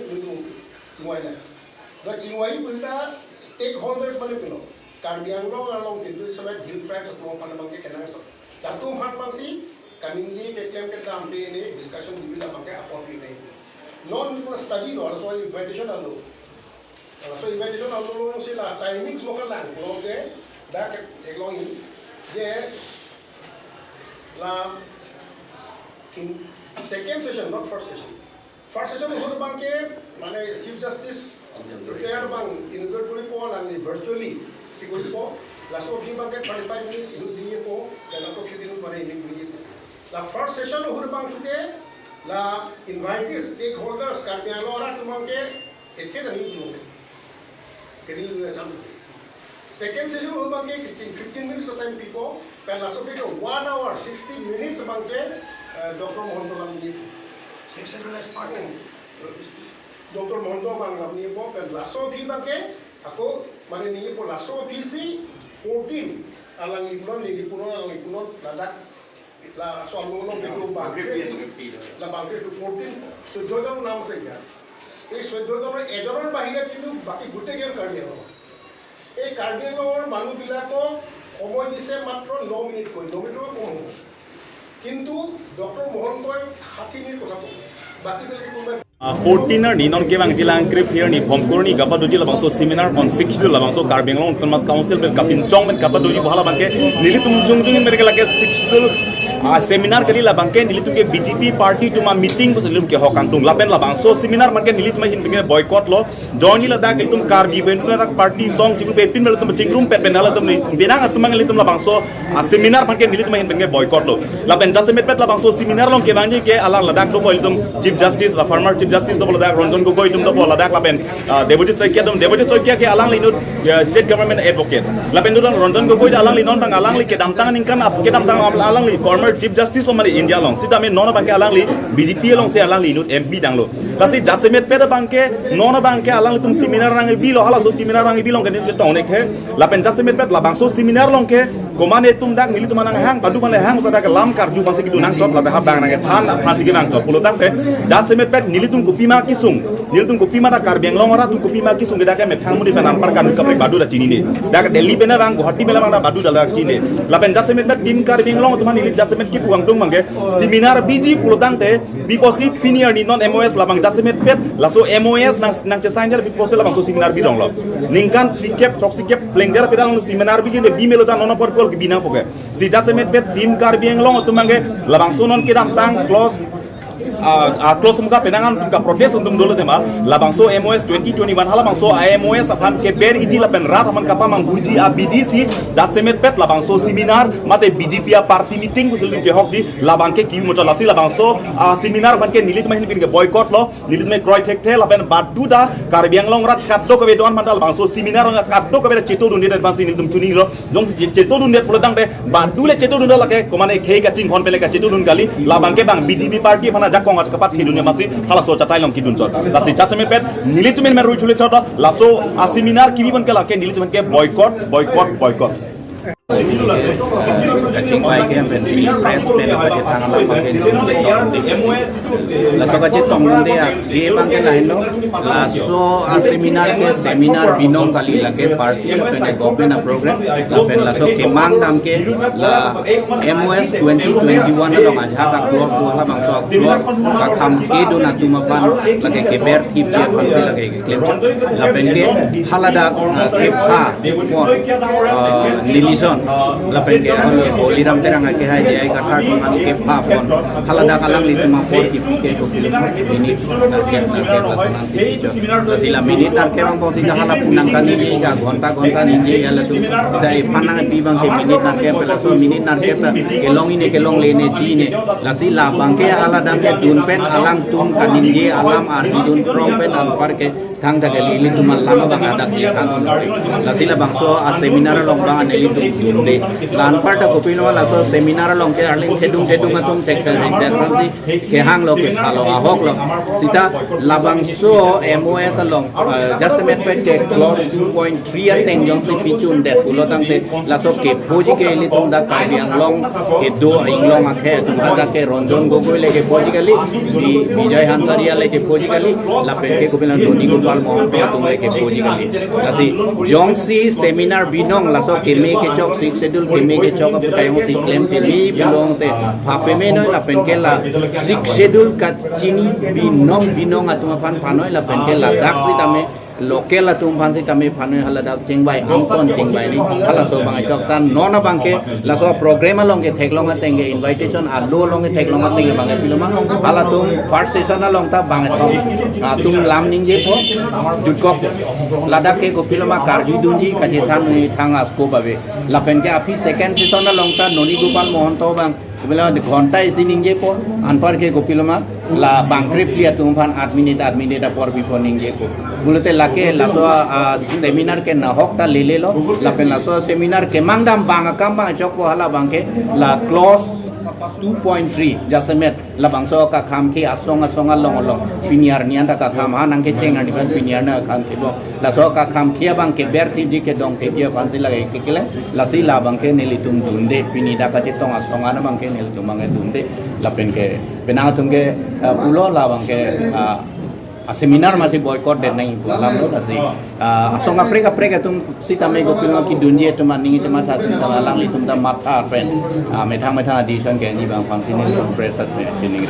Cingwai na. La Cingwai punya stakeholders mana puno. Karbi Anglong along itu sebagai hill tribes atau apa namanya kenal so. Jatuh empat bangsi kami ini kekem kita ambil ini discussion di bila pakai apa ini. Non pun study lo, so invitation lalu. So invitation lalu sila timing semua kan kalau ke dah kekelong ini dia la in second session not first session. First session itu bangke mana Chief Justice there bang inaugurate kuri po lang ni virtually siguro po last of di bangke 25 minutes itu dingi po dan ako kita mana ini dingi po. La first session itu bang tuke la invite stakeholders karbiang lora tumangke eke dah ni dulu. Kini dulu sampai. Second session itu bangke 15 minutes time people dan last of itu 1 hour 60 minutes bangke Dr. Mohanto lang ni. Dr. Mohanto bang labni po pen laso bhi bake ako mane ni po laso bhi si 14 alang ipunon ladak la so alolo ke ko ba la bangke to 14 suddhodon naam se ya ei suddhodon ejoron bahira kintu baki gute gen kardi holo ei kardi holo manu bilako সময় দিছে মাত্ৰ 9 মিনিট কই 9 মিনিট কম কিন্তু ডক্টৰ মোহন্তই 60 মিনিট কথা কয় বাকি বেলেগে কোনবা 14 ni non ke bang jilang krip here ni phomkurni gapa doji labang so seminar on 6 labang so Karbenglong Autonomous Council ben kapin chong ben gapa doji bohala bangke nilitum jung mereka lage 6 seminar kali labang ke nilitum ke BJP party tuma meeting ko selum ke hokang tung laben labang so seminar man ke nilitum hin binge boycott lo join la da ke tum Karbi ben na party song jibu pe pin mel tum jingrum pet ben ala tum benang tum nilitum labang so seminar man ke nilitum hin binge boycott lo laben jasemet pet labang so seminar long ke bangji ke ala ladak lo boiltum chief justice la former chief justice do ladak Ranjan Gogoi tum do ladak laben Devojit Soikia ke alang linut state government advocate laben do Ranjan Gogoi alang linon tang alang li ke damtang ningkan ke damtang alang li former chief justice of India long sita me nona bangke alang li BJP long se alang li linut MP dang lo kasi jasemet pet bangke nona bangke alang li tum seminar rang bi lo hala so seminar rang bi long ke tong nek he laben jasemet pet labang so seminar long ke komane tum dak nili tum nang hang padu mane hang sada ke lam karju bangse ki nang chot labe hab dang nang than phan ji nang chot pulo dang pe jasemet pet nili tum kupima kisung nil tum kopi mana Karbenglong ora tum kopi ma kisung geda ke me phang mudi penan par kan kapre badu da chini ne dak Delhi pena bang Guwahati mela bang badu da chini lapen jasemet bet tim Karbenglong tuman nili jasemet ki puang tung mangge seminar biji pulotang te biposi senior ni non MOS labang jasemet pet laso MOS nang che signer biposi labang so seminar bi dong lo ningkan pikep toxikep plengder pedang seminar bi ne bi melota nono por kol bina poke si jasemet pet tim Karbenglong tumange labang sonon kidam tang close close muka penangan ka protest untuk dulu tema labangso MOS 2021 halabangso MOS afan ke ber iji lapen rat aman kapa mangbuji BDC dat semet pet labangso seminar mate BJP party meeting ku selum ke hok di labangke ki moto lasi labangso seminar ban ke nilit mahin bin ke boycott lo nilit me kroy tek the lapen badu da Karbenglong rat kaddo ke bedon mandal bangso seminar kaddo ke beda ceto dundi dan bangsi nitum tuni lo jong si ceto dundi pulodang de badu le ceto dunda lake komane khei ka ching khon pele ka ceto dun gali labangke bang BJP party phana jak kongat kapat hi dunia masih hala so chatai long kidun chot lasi jasemet pet nilitumen mer ruithule chot laso seminar kini ban kala ke nilitumen ke boycott Kacing baik yang beri press beli baca tangan lapang ke laso kacit tong dia dia bangke lain no laso seminar binong kali lagi party pene government program pen laso kemang dam ke la MOS 2021 long aja ka close do la bangso close ka kham ke do na tuma pan lagi ke ber tip dia panse lagi ke claim la pen ke halada ke pha nilison la pen ke liram terang ke hai jai kathar man ke pha pon halada kalang li tuma por ki ke ko minit ke sila minit nar ke bang posi ka hala punang kan ni ga ghonta ni ya la tu dai panang pi bang ke minit nar ke pela so minit nar ke ke long le ne ji ne la sila bang ke halada ke dun pen alang tun kanin ye alam arti dun from pen an par ke thang da ke li tumal lama bang ada ke kan la sila bang so seminar long bang ne li tu dunde lan parta ko pino la so seminar long ke arling thedung atum tekal interfansi ke hang lo ke phalo a hok lo sita labang so MOS along just met pet ke close 2.3 ateng jong si pichun de fulo tang te la so ke phoji ke li tum da ka yang long ke do ing long akhe tum da ke ronjon gogoi le ke phoji kali di Vijay Hansaria le ke phoji kali la pen ke ko pela Doni Gopal Mohan pe tum le ke phoji kali asi jong si seminar binong la so ke me ke chok six schedule ke me ke chok ap kayong si claim se mi bilong te phape me no la pen ke la six schedule ka chini binong atuma pan panoi la pen ke la dak si tame local atum pan si tame panoi hala dak chengbai amton chengbai ni hala so bangai tok tan nona bangke la so program along ke theklong atenge invitation allo along ke theklong atenge bangai piloma hala tum first session along ta bangai thong tum lam ning je po jutkop ladak ke ko piloma karju dunji ka je than ni thanga sko babe la pen ke api second session along ta Noni Gopal Mohan to bang bila घंटा इसी निंगे पो अनपर के गोपिलमा ला बांक्रे प्लिया तुमफान 8 मिनट पर बिफोर निंगे पो बुलते लाके लासो सेमिनार के नहक ता ले लो ला पे लासो सेमिनार के मांगदाम बांगा काम बांगा चok po hala bangke la close 2.3 jasemet la bangso ka kham ki asong along piniar nian ta ka kham ha nang ke cheng ani ban piniar na kham ke bo la so ka kham kia bang ke berti di ke dong ke dia pan sila ke kele la si la bang ke nelitum dunde pinida ka chitong asong ana bang ke nelitum bang dunde la pen ke penang tum ke pulo la bang ke seminar masih boykot dan naik pulang tu masih asong aprek tum si tamai gopilma ki dunia tu maningi cuma satu talang li tum tam mata pen metang di son ke ni bang fungsi ni pressat me sini